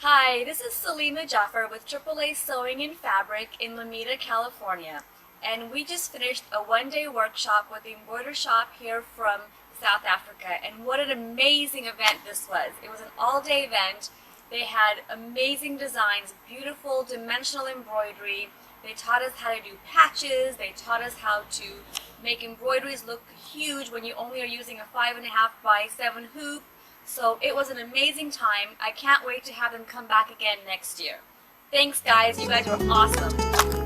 Hi, this is Salima Jaffer with AAA Sewing and Fabric in Lomita, California, and we just finished a one-day workshop with the Embroidershop here from South Africa, and what an amazing event this was. It was an all-day event. They had amazing designs, beautiful dimensional embroidery. They taught us how to do patches. They taught us how to make embroideries look huge when you only are using a 5.5 by 7 hoop. So it was an amazing time. I can't wait to have them come back again next year. Thanks guys, you guys were awesome.